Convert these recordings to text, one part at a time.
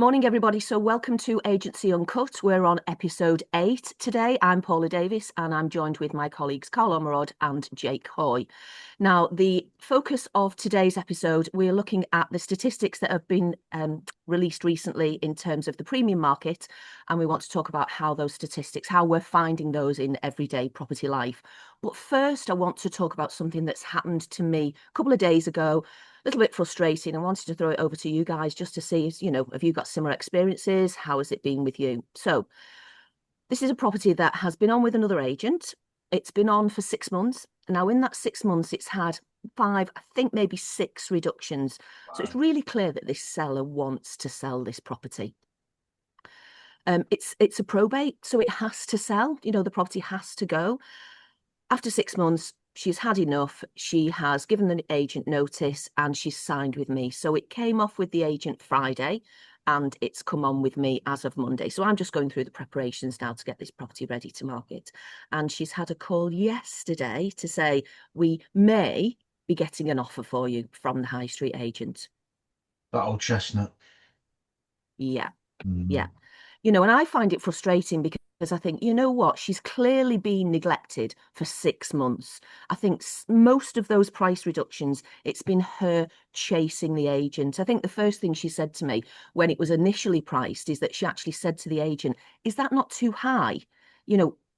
Morning, everybody. So welcome to Agency Uncut. We're on episode 8 today. I'm Paula Davies, and I'm joined with my colleagues Karl Ormerod and 𝗤𝗍𝗍𝗍. Now, the focus of today's episode, we're looking at the statistics that have been released recently in terms of the premium market, and we want to talk about how those statistics, how we're finding those in everyday property life. But first, I want to talk about something that's happened to me a couple of days ago. A little bit frustrating. I wanted to throw it over to you guys just to see, have you got similar experiences? How has it been with you? So this is a property that has been on with another agent. It's been on for 6 months. Now, in that 6 months, it's had 5, I think maybe 6 reductions. Wow. So it's really clear that this seller wants to sell this property. It's a probate, so it has to sell. The property has to go. After 6 months, she's had enough. She has given the agent notice and she's signed with me. So it came off with the agent Friday and it's come on with me as of Monday. So I'm just going through the preparations now to get this property ready to market. And she's had a call yesterday to say, we may be getting an offer for you from the high street agent. That old chestnut. Yeah. Yeah. And I find it frustrating because I think, you know what, she's clearly been neglected for 6 months. I think most of those price reductions, it's been her chasing the agent. I think the first thing she said to me when it was initially priced is that she actually said to the agent, is that not too high?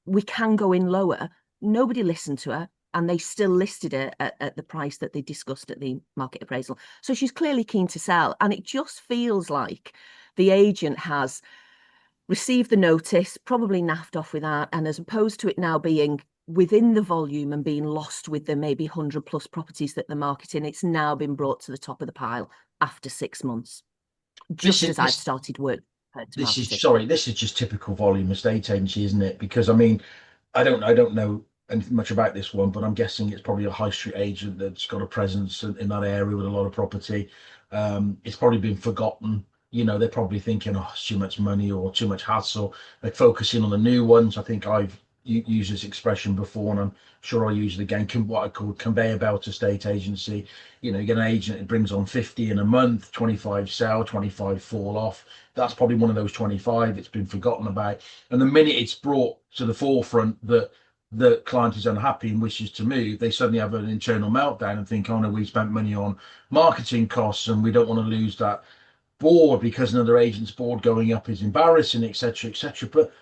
We can go in lower. Nobody listened to her and they still listed it at the price that they discussed at the market appraisal. So she's clearly keen to sell. And it just feels like the agent has received the notice, probably naffed off with that, and as opposed to it now being within the volume and being lost with the maybe 100 plus properties that they're marketing, it's now been brought to the top of the pile after 6 months, just as I've started work. This is just typical volume estate agency, isn't it? Because I don't know anything much about this one, but I'm guessing it's probably a high street agent that's got a presence in that area with a lot of property. It's probably been forgotten. They're probably thinking, oh, it's too much money or too much hassle. They're focusing on the new ones. I think I've used this expression before, and I'm sure I'll use it again. What I call 𝗪𝗵𝗫𝗍𝗍 estate agency. You get an agent, it brings on 50 in a month, 25 sell, 25 fall off. That's probably one of those 25. It's been forgotten about. And the minute it's brought to the forefront that the client is unhappy and wishes to move, they suddenly have an internal meltdown and think, oh no, we spent money on marketing costs and we don't want to lose that board because another agent's board going up is embarrassing, etc., etc. But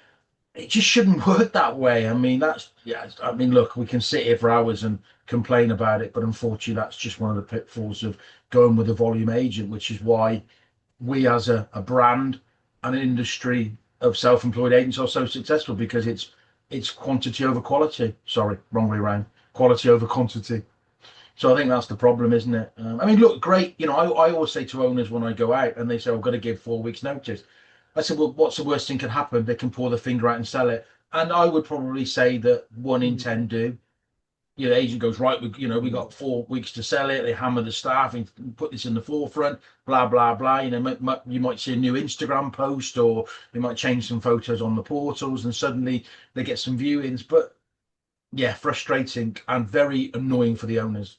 it just shouldn't work that way. Look, we can sit here for hours and complain about it, but unfortunately that's just one of the pitfalls of going with a volume agent, which is why we as a brand and an industry of self-employed agents are so successful, because it's quantity over quality. Sorry, wrong way around. Quality over quantity. So I think that's the problem, isn't it? Look, great. I always say to owners when I go out and they say, I've got to give 4 weeks notice. I said, well, what's the worst thing can happen? They can pull the finger out and sell it. And I would probably say that 1 in 10 do. The agent goes, right, we got 4 weeks to sell it. They hammer the staff and put this in the forefront, blah, blah, blah. You might see a new Instagram post, or they might change some photos on the portals and suddenly they get some viewings. But yeah, frustrating and very annoying for the owners.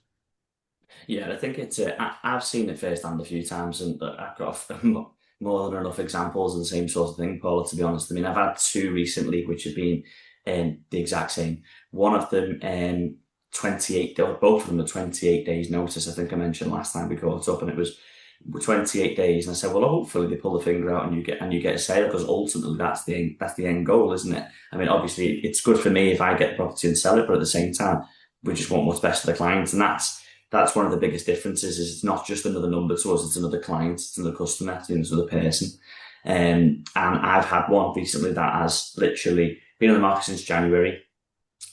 Yeah, I think it's. I've seen it firsthand a few times, and I've got more than enough examples of the same sort of thing, Paula. To be honest, I've had 2 recently, which have been the exact same. One of them, 28. Both of them are 28 days notice. I think I mentioned last time we caught up, and it was 28 days. And I said, well, hopefully they pull the finger out and you get a sale, because ultimately that's the end goal, isn't it? Obviously it's good for me if I get the property and sell it, but at the same time, we just want what's best for the clients, and that's one of the biggest differences. Is it's not just another number to us; it's another client, it's another customer, it's another person. And I've had one recently that has literally been on the market since January.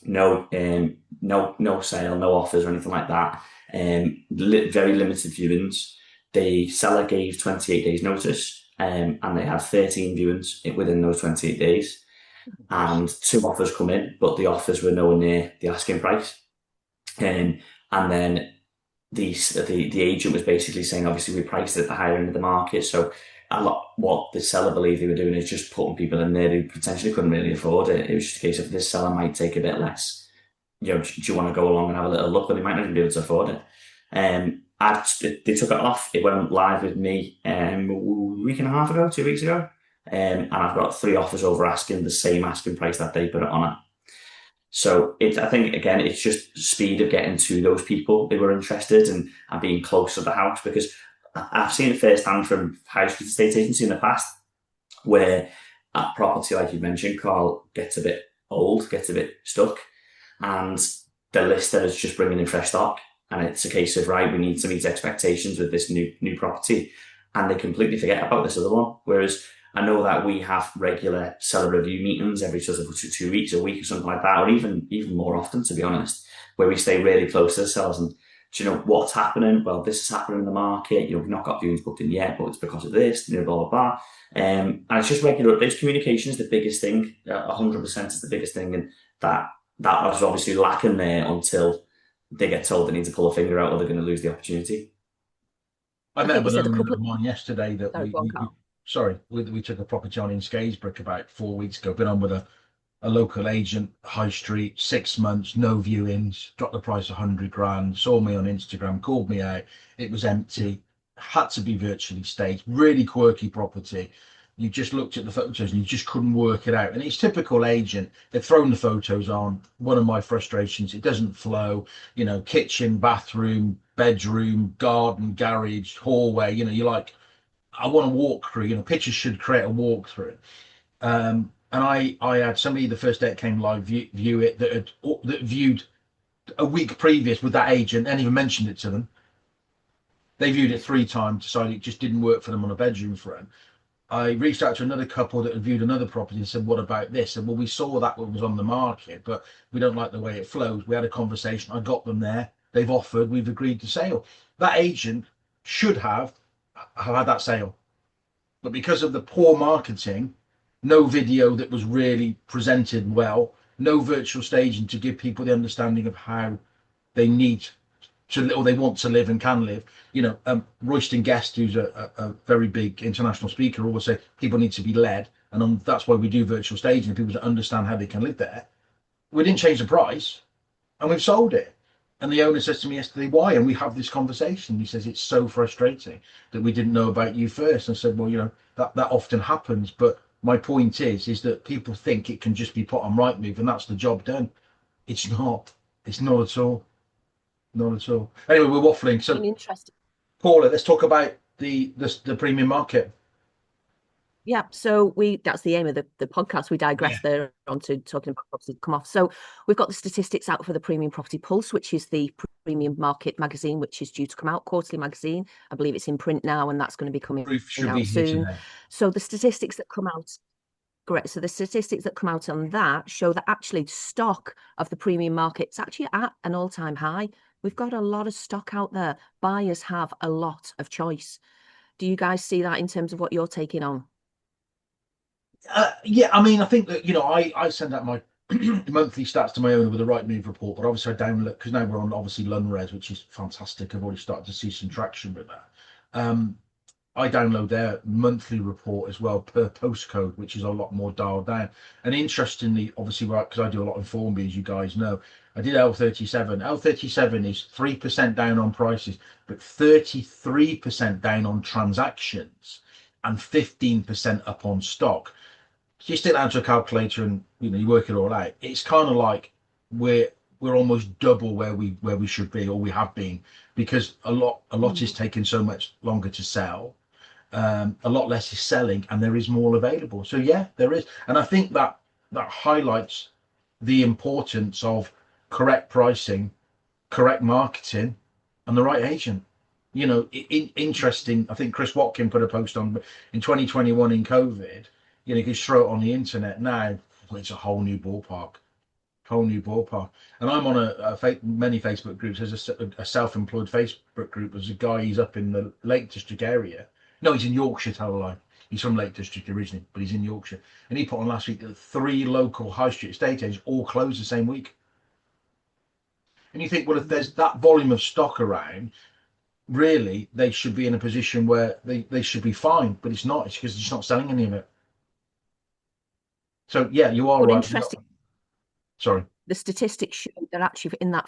No sale, no offers or anything like that. Very limited viewings. The seller gave 28 days notice, and they had 13 viewings within those 28 days. And 2 offers come in, but the offers were nowhere near the asking price. And then the agent was basically saying, obviously we priced it at the higher end of the market, so what the seller believed they were doing is just putting people in there who potentially couldn't really afford it. It was just a case of, this seller might take a bit less. Do you want to go along and have a little look? But they might not even be able to afford it. they took it off. It went live with me a week and a half ago, 2 weeks ago. And I've got 3 offers over asking the same asking price that they put it on at. So I think, again, it's just speed of getting to those people who are interested and being close to the house, because I've seen it firsthand from high street estate agency in the past, where a property, like you mentioned, Karl, gets a bit old, gets a bit stuck, and the lister is just bringing in fresh stock. And it's a case of, right, we need to meet expectations with this new property. And they completely forget about this other one. Whereas I know that we have regular seller review meetings every sort of 2 weeks, a week or something like that, or even more often, to be honest, where we stay really close to the sellers and, do you know what's happening? Well, this is happening in the market. We've not got viewings booked in yet, but it's because of this, blah, blah, blah. And it's just regular updates. Communication is the biggest thing. 100% is the biggest thing. And that was obviously lacking there until they get told they need to pull a finger out or they're going to lose the opportunity. I met with a couple of mine yesterday that we took a property on in 𝗪𝗏𝗄𝗏 about 4 weeks ago. Been on with a local agent, high street, 6 months, no viewings, dropped the price 100 grand, saw me on Instagram, called me out. It was empty, had to be virtually staged, really quirky property. You just looked at the photos and you just couldn't work it out. And it's typical agent. They've thrown the photos on. One of my frustrations, it doesn't flow, kitchen, bathroom, bedroom, garden, garage, hallway, you're like, I want to walk through, pictures should create a walkthrough. And I had somebody the first day it came live view it that viewed a week previous with that agent and even mentioned it to them. They viewed it 3 times, decided it just didn't work for them on a bedroom front. I reached out to another couple that had viewed another property and said, what about this? And well, we saw that one was on the market, but we don't like the way it flows. We had a conversation. I got them there. They've offered. We've agreed to sale. That agent should have had that sale. But because of the poor marketing, no video that was really presented well, no virtual staging to give people the understanding of how they need to, or they want to live and can live. Royston Guest, who's a very big international speaker, always say people need to be led, and that's why we do virtual staging, people to understand how they can live there. We didn't change the price, and we've sold it. And the owner says to me yesterday, why? And we have this conversation. He says, it's so frustrating that we didn't know about you first. And I said, well, that often happens. But my point is that people think it can just be put on Rightmove and that's the job done. It's not. It's not at all. Not at all. Anyway, we're waffling. So, interesting. Paula, let's talk about the premium market. Yeah, so that's the aim of the podcast. We digress there onto talking about properties come off. So we've got the statistics out for the Premium Property Pulse, which is the premium market magazine, which is due to come out, quarterly magazine. I believe it's in print now, and that's going to be coming out soon. So the statistics that come out, correct. So the statistics that come out on that show that actually stock of the premium market is actually at an all-time high. We've got a lot of stock out there. Buyers have a lot of choice. Do you guys see that in terms of what you're taking on? Yeah, I mean, I think that, I send out my monthly stats to my owner with a Rightmove report, but obviously I download, because now we're on obviously 𝗪𝗏𝗏𝗏, which is fantastic. I've already started to see some traction with that. I download their monthly report as well per postcode, which is a lot more dialed down. And interestingly, obviously, because I do a lot in Formby, as you guys know, I did 𝗪37. 𝗪37 is 3% down on prices, but 33% down on transactions and 15% up on stock. You stick that into a calculator and you work it all out. It's kind of like we're almost double where we should be, or we have been, because a lot is taking so much longer to sell. A lot less is selling, and there is more available. So yeah, there is, and I think that highlights the importance of correct pricing, correct marketing, and the right agent. Interesting. I think Chris Watkin put a post on in 2021 in COVID. You can throw it on the internet now. It's a whole new ballpark. And I'm on many Facebook groups. There's a self-employed Facebook group. There's a guy. He's up in the Lake District area. No, he's in Yorkshire. Tell a lie. He's from Lake District originally, but he's in Yorkshire. And he put on last week that 3 local high street estate agents all closed the same week. And you think, well, if there's that volume of stock around, really, they should be in a position where they should be fine, but it's not. It's because they're just not selling any of it. So yeah, you are right. Interesting. Sorry. the statistics show that actually in the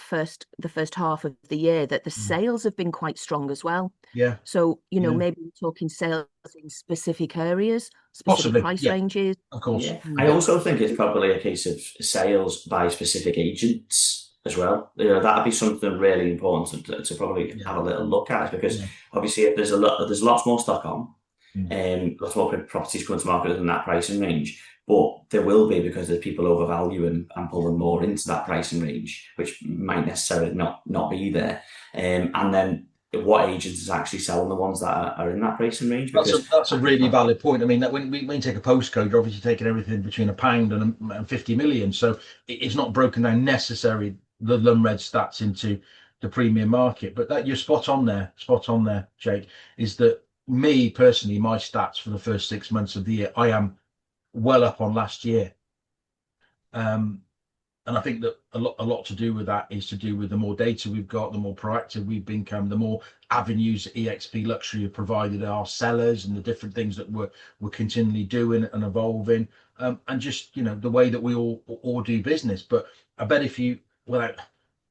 first half of the year that the sales have been quite strong as well. Yeah. So, maybe we're talking sales in specific areas, specific Possibly, price yeah. ranges. Of course. Yeah. I also think it's probably a case of sales by specific agents as well. That'd be something really important to probably have a little look at, because obviously if there's lots more stock on, lots more properties coming to market in that pricing range. But there will be, because there's people overvaluing and pulling more into that pricing range, which might necessarily not be there. And then what agent is actually selling the ones that are in that pricing range? Because that's a really valid point. I mean, that when you take a postcode, you're obviously taking everything between £1 and 50 million. So it's not broken down necessarily the 𝗪𝗏 stats into the premium market. But that you're spot on there, Jake, is that me personally, my stats for the first 6 months of the year, I am well up on last year. And I think that a lot to do with that is to do with the more data we've got, the more proactive we've become, the more avenues that eXp Luxury have provided our sellers, and the different things that we're continually doing and evolving, and just the way that we all do business. But I bet if you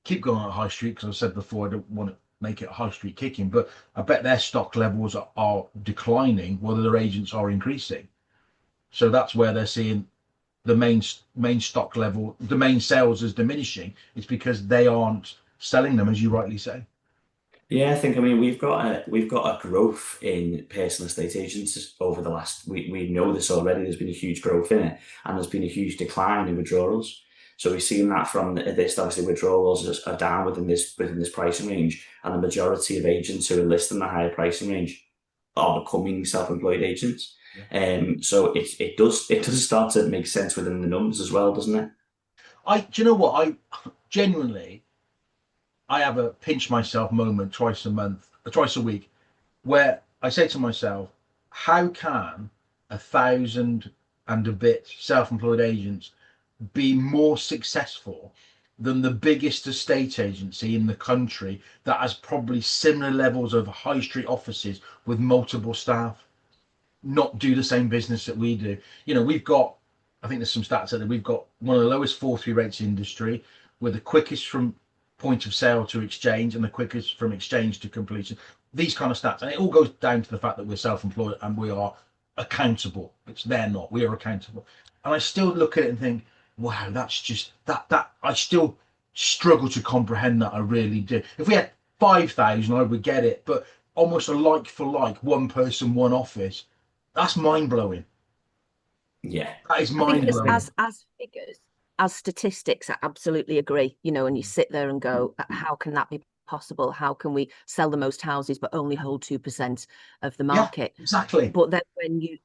keep going on high street, because I said before I don't want to make it a high street kicking, but I bet their stock levels are declining while their agents are increasing. So that's where they're seeing the main stock level, the main sales is diminishing. It's because they aren't selling them, as you rightly say. Yeah, I mean we've got a growth in personal estate agents over the last. We know this already. There's been a huge growth in it, and there's been a huge decline in withdrawals. So we've seen that from this. Obviously, withdrawals are down within this pricing range, and the majority of agents who are listing the higher pricing range are becoming self-employed agents. So it does start to make sense within the numbers as well, doesn't it? Do you know what? I genuinely, I have a pinch myself moment twice a week, where I say to myself, how can 1,000 and a bit self-employed agents be more successful than the biggest estate agency in the country that has probably similar levels of high street offices with multiple staff, not do the same business that we do? We've got, I think there's some stats out there, we've got one of the lowest fall-through rates in the industry. We're the quickest from point of sale to exchange, and the quickest from exchange to completion. These kind of stats, and it all goes down to the fact that we're self-employed and we are accountable, which they're not. We are accountable. And I still look at it and think, wow, that's just that I still struggle to comprehend that. I really do. If we had 5,000, I would get it, but almost a like for like, one person, one office, that's mind-blowing. Yeah, that is mind-blowing. As figures, as statistics, I absolutely agree. And you sit there and go, how can that be possible? How can we sell the most houses but only hold 2% of the market? Yeah, exactly. But then when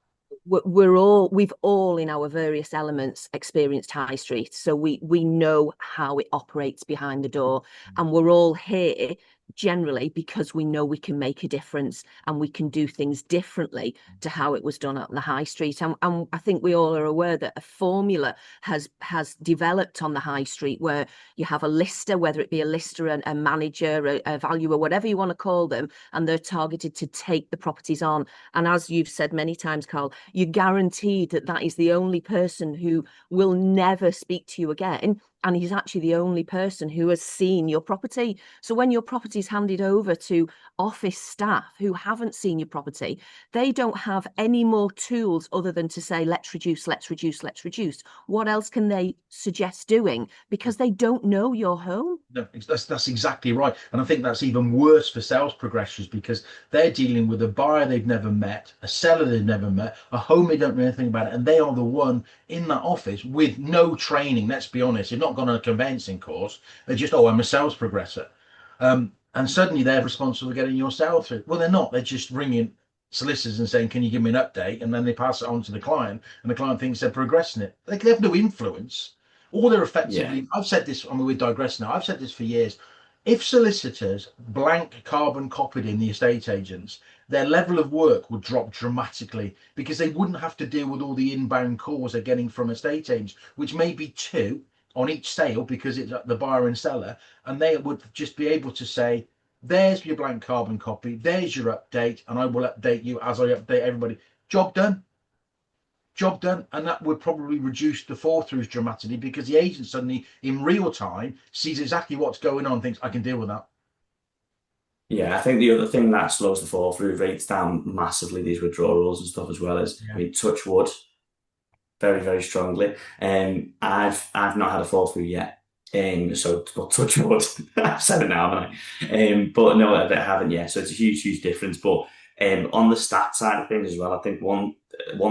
we've all in our various elements experienced high street, so we know how it operates behind the door, and we're all here generally because we know we can make a difference and we can do things differently to how it was done at the high street. And I think we all are aware that a formula has developed on the high street where you have a lister, whether it be a lister, a manager, a valuer, whatever you want to call them, and they're targeted to take the properties on. And as you've said many times, Karl, you're guaranteed that is the only person who will never speak to you again. And he's actually the only person who has seen your property. So when your property is handed over to office staff who haven't seen your property, they don't have any more tools other than to say, let's reduce. What else can they suggest doing? Because they don't know your home. No, that's exactly right. And I think that's even worse for sales progressors, because they're dealing with a buyer they've never met, a seller they've never met, a home they don't know anything about it, and they are the one in that office with no training. Let's be honest, they've not gone on a conveyancing course. They're just, I'm a sales progressor. And suddenly they're responsible for getting your sale through. Well, they're not. They're just ringing solicitors and saying, can you give me an update? And then they pass it on to the client, and the client thinks they're progressing it. They have no influence. All they're effectively, I've said this, I mean, we digress now, I've said this for years. If solicitors blank carbon copied in the estate agents, their level of work would drop dramatically, because they wouldn't have to deal with all the inbound calls they're getting from estate agents, which may be 2 on each sale because it's the buyer and seller, and they would just be able to say, there's your blank carbon copy, there's your update, and I will update you as I update everybody. Job done. job done. And that would probably reduce the fall throughs dramatically, because the agent suddenly in real time sees exactly what's going on, thinks I can deal with that. Yeah, I think the other thing that slows the fall through rates down massively, these withdrawals and stuff as well, is, I mean, touch wood, very, very strongly. I've not had a fall through yet. So well, touch wood. I've said it now, haven't I? But no, I haven't yet. So it's a huge, huge difference. But on the stat side of things as well, I think one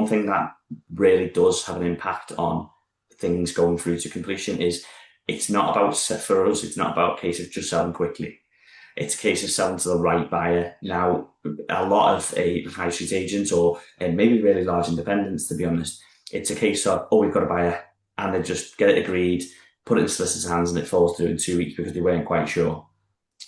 thing that really does have an impact on things going through to completion is, it's not about, for us, it's not about a case of just selling quickly. It's a case of selling to the right buyer. Now, a lot of a high street agents, or maybe really large independents, to be honest, it's a case of, oh, we've got a buyer, and they just get it agreed, put it in solicitors' hands, and it falls through in 2 weeks because they weren't quite sure.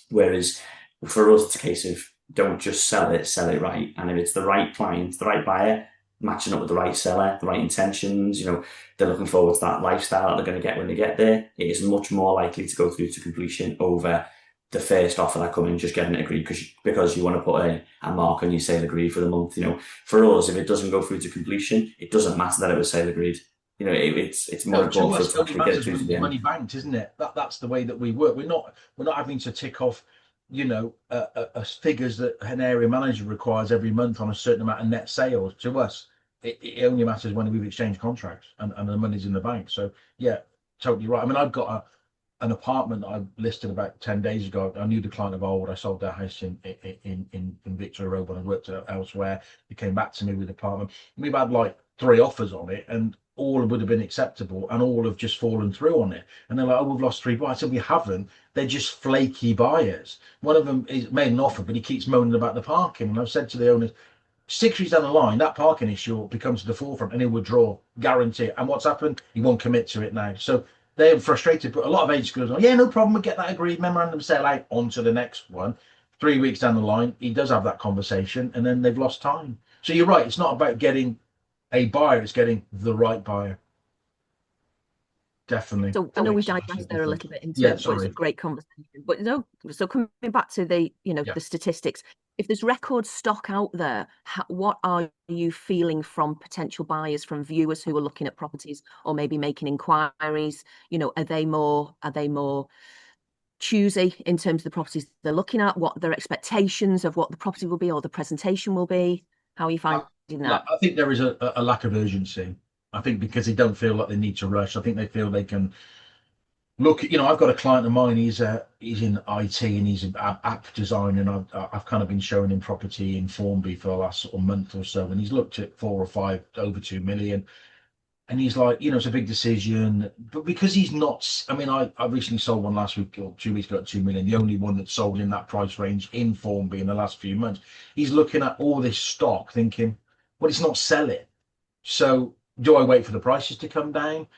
Whereas for us, it's a case of, don't just sell it right. And if it's the right client, the right buyer, matching up with the right seller, the right intentions, you know, they're looking forward to that lifestyle that they're going to get when they get there, it is much more likely to go through to completion over the first offer that come in, just getting it agreed because you want to put a mark on your sale agreed for the month. You know, for us, if it doesn't go through to completion, it doesn't matter that it was sale agreed. You know, it's more important for us to actually get it through to the end. Money banked, isn't it? That's the way that we work. We're not having to tick off, you know, figures that an area manager requires every month on a certain amount of net sales. To us, it only matters when we've exchanged contracts and the money's in the bank. So yeah, totally right. I mean, I've got an apartment that I listed about 10 days ago. I knew the client of old. I sold their house in Victoria Road when I worked elsewhere. They came back to me with the apartment. We've had like 3 offers on it, and all would have been acceptable, and all have just fallen through on it. And they're like, oh, we've lost 3 buyers. I said, we haven't. They're just flaky buyers. One of them is made an offer, but he keeps moaning about the parking. And I've said to the owners, 6 weeks down the line, that parking issue becomes to the forefront, and he'll withdraw, guarantee it. And what's happened? He won't commit to it now. So they're frustrated, but a lot of agents go, yeah, no problem, we'll get that agreed, memorandum of sale out, on to the next one. 3 weeks down the line, he does have that conversation, and then they've lost time. So you're right, it's not about getting a buyer, it's getting the right buyer. Definitely. So I know we digressed there a little bit into it, but it's a great conversation. But no, so coming back to the, you know, the statistics, if there's record stock out there, what are you feeling from potential buyers, from viewers who are looking at properties or maybe making inquiries? You know, are they more choosy in terms of the properties they're looking at, what their expectations of what the property will be or the presentation will be? How are you finding that? I think there is a lack of urgency. I think because they don't feel like they need to rush. I think they feel they can look. You know, I've got a client of mine. He's in IT and he's an app designer, and I've kind of been showing him property in Formby for the last sort of month or so, and he's looked at 4 or 5 over 2 million, and he's like, you know, it's a big decision, but because he's not. I mean, I recently sold one last week or 2 weeks ago at 2 million, the only one that's sold in that price range in Formby in the last few months. He's looking at all this stock, thinking, well, it's not selling, so. Do I wait for the prices to come down?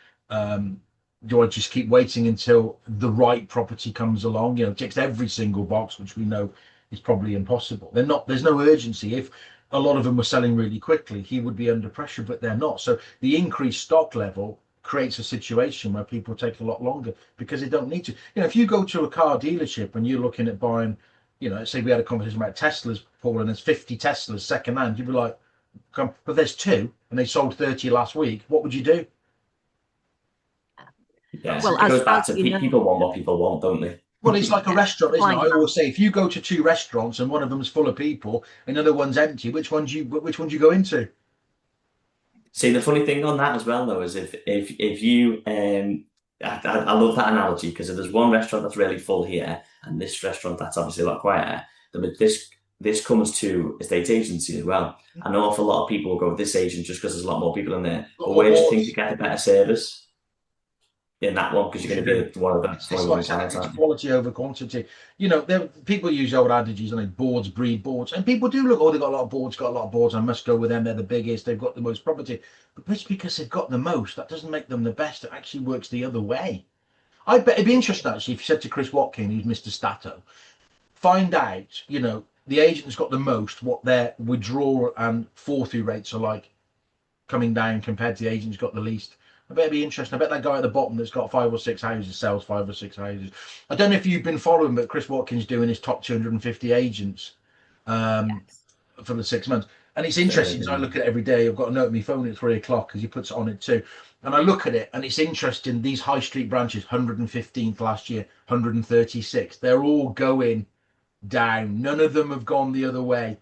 Do I just keep waiting until the right property comes along? You know, ticks every single box, which we know is probably impossible. There's no urgency. If a lot of them were selling really quickly, he would be under pressure, but they're not. So the increased stock level creates a situation where people take a lot longer because they don't need to. You know, if you go to a car dealership and you're looking at buying, you know, say we had a conversation about Teslas, Paul, and there's 50 Teslas secondhand, you'd be like, but there's 2 and they sold 30 last week. What would you do? Yeah, well, it goes back to people want what people want, don't they? Well, it's like a restaurant, isn't it? I always say, if you go to 2 restaurants and one of them's full of people, another one's empty, which one do you go into? See, the funny thing on that as well, though, is if you I love that analogy, because if there's one restaurant that's really full here and this restaurant that's obviously a lot quieter, then this comes to estate agency as well. I know an awful lot of people will go with this agent just because there's a lot more people in there. But where do you think you get a better service? In that one, because you're going to be one of the best. It's quality over quantity. You know, people use old adages, and like boards breed boards, and people do look, oh, they've got a lot of boards, I must go with them, they're the biggest, they've got the most property. But just because they've got the most, that doesn't make them the best. It actually works the other way. I bet it'd be interesting, actually, if you said to Chris Watkin, who's Mr. Stato, find out, you know, the agent that's got the most, what their withdrawal and fall through rates are like coming down compared to the agent who's got the least. I bet it'd be interesting. I bet that guy at the bottom that's got 5 or 6 houses sells 5 or 6 houses. I don't know if you've been following, but Chris Watkins doing his top 250 agents for the 6 months. And it's interesting, as I look at it every day. I've got a note on my phone at 3 o'clock because he puts it on it too. And I look at it, and it's interesting. These high street branches, 115th last year, 136th, they're all going down. None of them have gone the other way.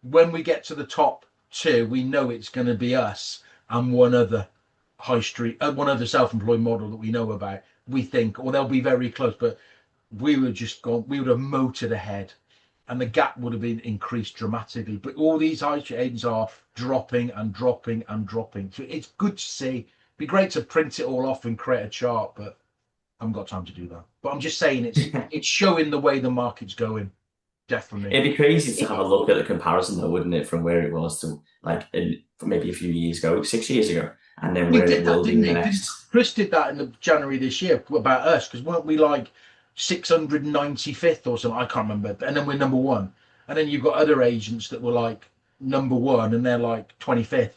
When we get to the top two, we know it's going to be us and one other high street, one other self-employed model that we know about. We think, or they'll be very close, but we would have motored ahead, and the gap would have been increased dramatically. But all these high street agents are dropping and dropping and dropping. So it's good to see. It'd be great to print it all off and create a chart, but I haven't got time to do that. But I'm just saying it's showing the way the market's going. Definitely. It'd be crazy to have a look at the comparison though, wouldn't it, from where it was to like maybe a few years ago, 6 years ago, and then where it will be next. Chris did that in the January this year about us, because weren't we like 695th or something? I can't remember. And then we're number one. And then you've got other agents that were like number one and they're like 25th,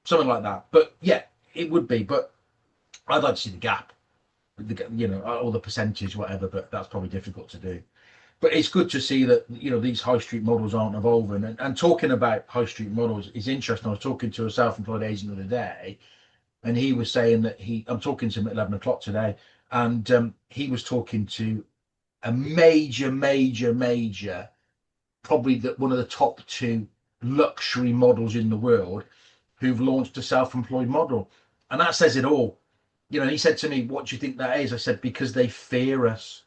something like that. But yeah, it would be. But I'd like to see the gap, you know, or the percentage, whatever. But that's probably difficult to do. But it's good to see that, you know, these high street models aren't evolving. And talking about high street models is interesting. I was talking to a self-employed agent the other day, and he was saying that I'm talking to him at 11 o'clock today, and he was talking to a major, probably one of the top 2 luxury models in the world who've launched a self-employed model. And that says it all. You know, and he said to me, what do you think that is? I said, because they fear us.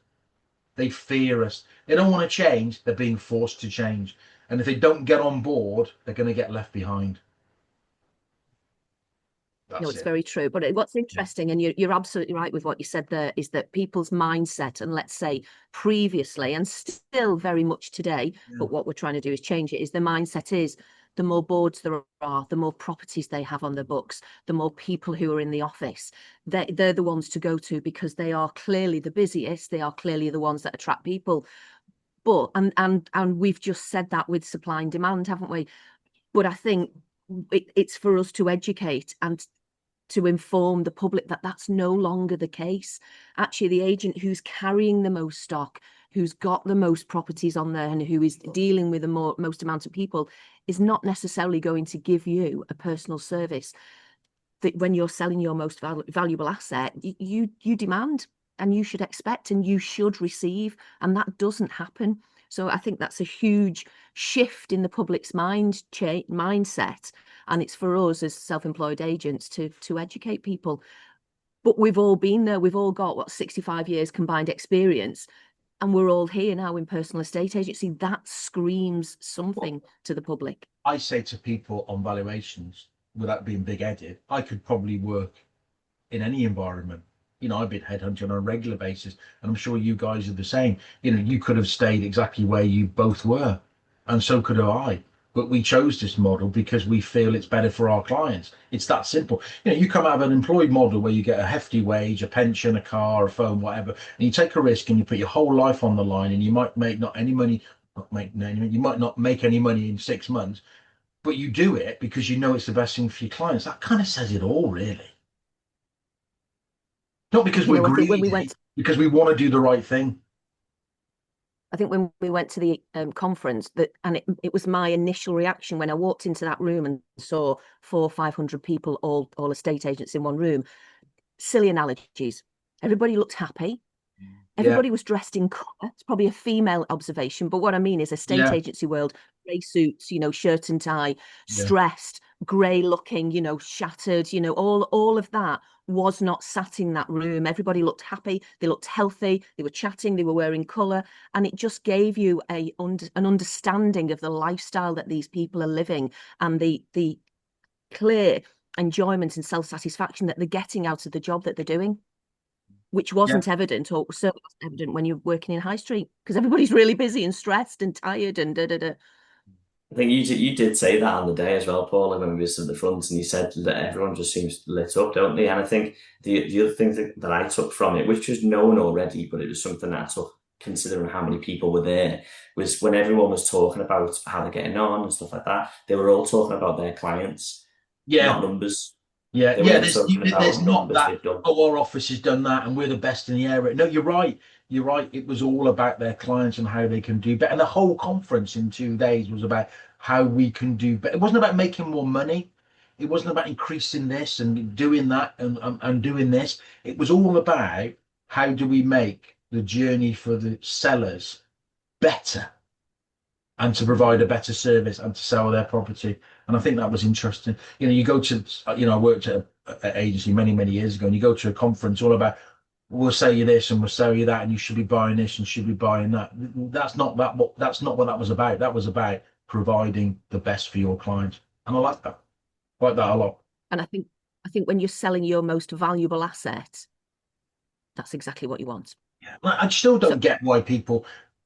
They fear us. They don't want to change. They're being forced to change. And if they don't get on board, they're going to get left behind. No, it's very true. But what's interesting, and you're absolutely right with what you said there, is that people's mindset, and let's say previously and still very much today, but what we're trying to do is change it, is the mindset is the more boards there are, the more properties they have on their books, the more people who are in the office. They're the ones to go to because they are clearly the busiest. They are clearly the ones that attract people. But and we've just said that with supply and demand, haven't we? But I think it's for us to educate and to inform the public that that's no longer the case. Actually, the agent who's carrying the most stock, who's got the most properties on there, and who is dealing with the most amount of people is not necessarily going to give you a personal service that when you're selling your most valuable asset, you demand and you should expect and you should receive, and that doesn't happen. So I think that's a huge shift in the public's mindset, and it's for us as self-employed agents to educate people. But we've all been there. We've all got 65 years combined experience, and we're all here now in personal estate agency. That screams something to the public. I say to people on valuations, without being big-headed, I could probably work in any environment. You know, I've been headhunting on a regular basis, and I'm sure you guys are the same. You know, you could have stayed exactly where you both were, and so could have I. But we chose this model because we feel it's better for our clients. It's that simple. You know, you come out of an employed model where you get a hefty wage, a pension, a car, a phone, whatever, and you take a risk and you put your whole life on the line, and you might make you might not make any money in 6 months, but you do it because you know it's the best thing for your clients. That kind of says it all, really. Not because we're greedy, because we want to do the right thing. I think when we went to the conference, and it was my initial reaction when I walked into that room and saw 400 or 500 people, all estate agents in one room. Silly analogies. Everybody looked happy. Everybody was dressed in colour. It's probably a female observation, but what I mean is estate agency world, grey suits, you know, shirt and tie, stressed, grey looking, you know, shattered, you know, all of that was not sat in that room. Everybody looked happy. They looked healthy. They were chatting. They were wearing colour, and it just gave you an understanding of the lifestyle that these people are living and the clear enjoyment and self-satisfaction that they're getting out of the job that they're doing, which wasn't evident, or certainly wasn't evident when you're working in high street, because everybody's really busy and stressed and tired and I think you did say that on the day as well, Paula, when we were at the front, and you said that everyone just seems lit up, don't they? And I think the other thing that I took from it, which was known already, but it was something that I took considering how many people were there, was when everyone was talking about how they're getting on and stuff like that, they were all talking about their clients, not numbers. There's not that, our office has done that and we're the best in the area. No, you're right. It was all about their clients and how they can do better. And the whole conference in 2 days was about how we can do better. It wasn't about making more money. It wasn't about increasing this and doing that and doing this. It was all about how do we make the journey for the sellers better and to provide a better service and to sell their property. And I think that was interesting. You know, you go to, you know, I worked at an agency many, many years ago, and you go to a conference all about, we'll sell you this and we'll sell you that, and you should be buying this and should be buying that. That's not what that was about. That was about providing the best for your clients. And I like that. I like that a lot. And I think when you're selling your most valuable asset, that's exactly what you want. Yeah. I still don't get why people,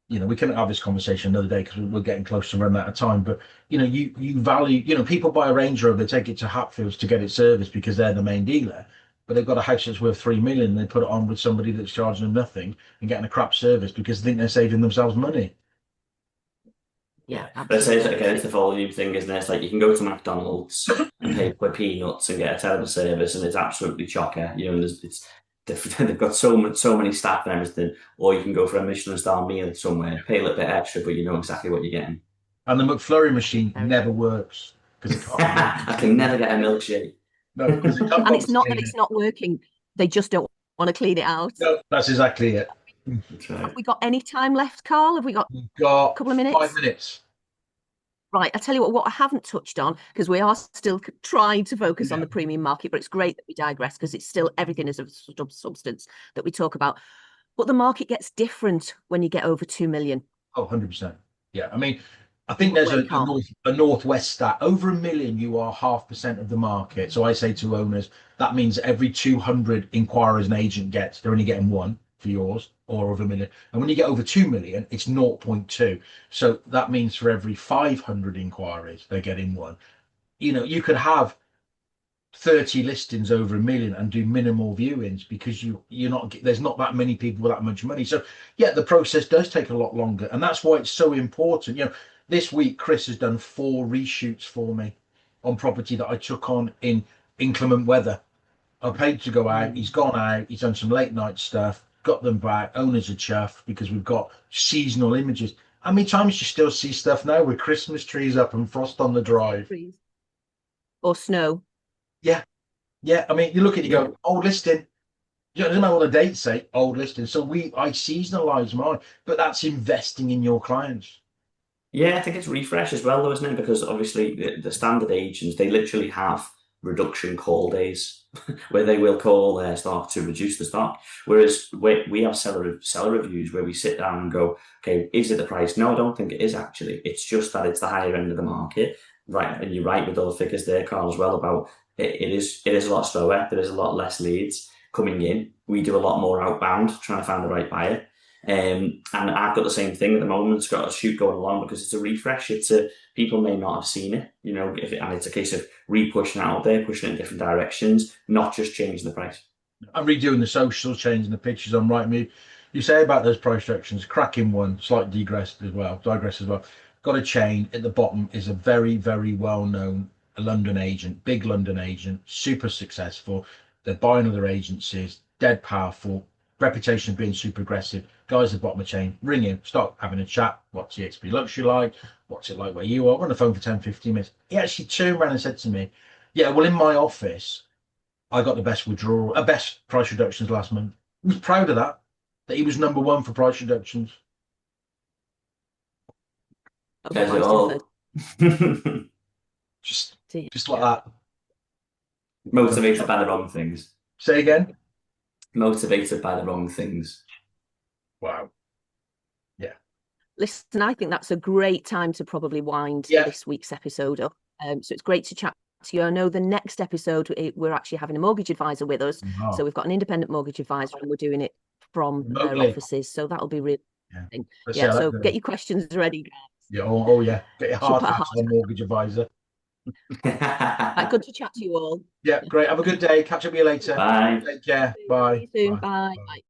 you know, we couldn't have this conversation another day because we're getting close to run out of time. But, you know, you value, you know, people buy a Range Rover, they take it to Hatfields to get it serviced because they're the main dealer. But they've got a house that's worth 3 million. And they put it on with somebody that's charging them nothing and getting a crap service because they think they're saving themselves money. Yeah, but I say that again, it's the volume thing, isn't it? It's like you can go to McDonald's and pay for peanuts and get a terrible service, and it's absolutely chocker. You know, they've got so many staff and everything. Or you can go for a Michelin star meal somewhere, pay a little bit extra, but you know exactly what you're getting. And the McFlurry machine never works because I can never get a milkshake. No, because it can't. And it's not that it's not working; they just don't want to clean it out. No, that's exactly it. That's right. Have we got any time left, Karl? Have we got a couple of minutes? 5 minutes. Right, I tell you what I haven't touched on, because we are still trying to focus on the premium market, but it's great that we digress because it's still everything is a substance that we talk about. But the market gets different when you get over 2 million. Oh, 100%. Yeah, I mean, I think there's a Northwest stat. Over 1 million, you are 0.5% of the market. So I say to owners, that means every 200 inquiries an agent gets, they're only getting one for yours, or over 1 million. And when you get over 2 million, it's 0.2. So that means for every 500 inquiries, they're getting one. You know, you could have 30 listings over 1 million and do minimal viewings because there's not that many people with that much money. So yeah, the process does take a lot longer, and that's why it's so important. You know, this week Chris has done 4 reshoots for me on property that I took on in inclement weather. I paid to go out, he's gone out, he's done some late night stuff, got them back. Owners are chuffed because we've got seasonal images. How many times you still see stuff now with Christmas trees up and frost on the drive? Or snow. Yeah. Yeah. I mean, you look at it, you go, old listing. It doesn't matter what the dates say, old listing. So I seasonalize mine, but that's investing in your clients. Yeah, I think it's refresh as well, though, isn't it? Because obviously the standard agents, they literally have reduction call days where they will call their stock to reduce the stock. Whereas we have seller reviews where we sit down and go, okay, is it the price? No, I don't think it is actually. It's just that it's the higher end of the market. Right. And you're right with all the figures there, Karl, as well, about it is a lot slower. There is a lot less leads coming in. We do a lot more outbound, trying to find the right buyer. And I've got the same thing at the moment. It's got a shoot going along because it's a refresh. People may not have seen it, you know, and it's a case of re-pushing it out there, pushing it in different directions, not just changing the price. I'm redoing the socials, changing the pictures on Rightmove. You say about those price reductions, cracking one, slight digress as well. Got a chain at the bottom, is a very, very well-known London agent, big London agent, super successful. They're buying other agencies, dead powerful, reputation of being super aggressive. Guys at the bottom of the chain, ring him, start having a chat. What's the XP luxury like? What's it like where you are? We're on the phone for 10, 15 minutes. He actually turned around and said to me, yeah, well, in my office, I got the best best price reductions last month. He was proud of that he was number 1 for price reductions. Just like that. Motivated by the wrong things. Say again? Motivated by the wrong things. Wow. Yeah. Listen, I think that's a great time to probably wind this week's episode up. So it's great to chat to you. I know the next episode, we're actually having a mortgage advisor with us. Oh. So we've got an independent mortgage advisor and we're doing it from their offices. So that'll be really interesting. Yeah, so get your questions ready, guys. Yeah, oh yeah. Get your hard hats on, mortgage advisor. Good to chat to you all. Yeah, great. Have a good day. Catch up with you later. Bye. Take care. Bye. See you soon. Bye. Bye.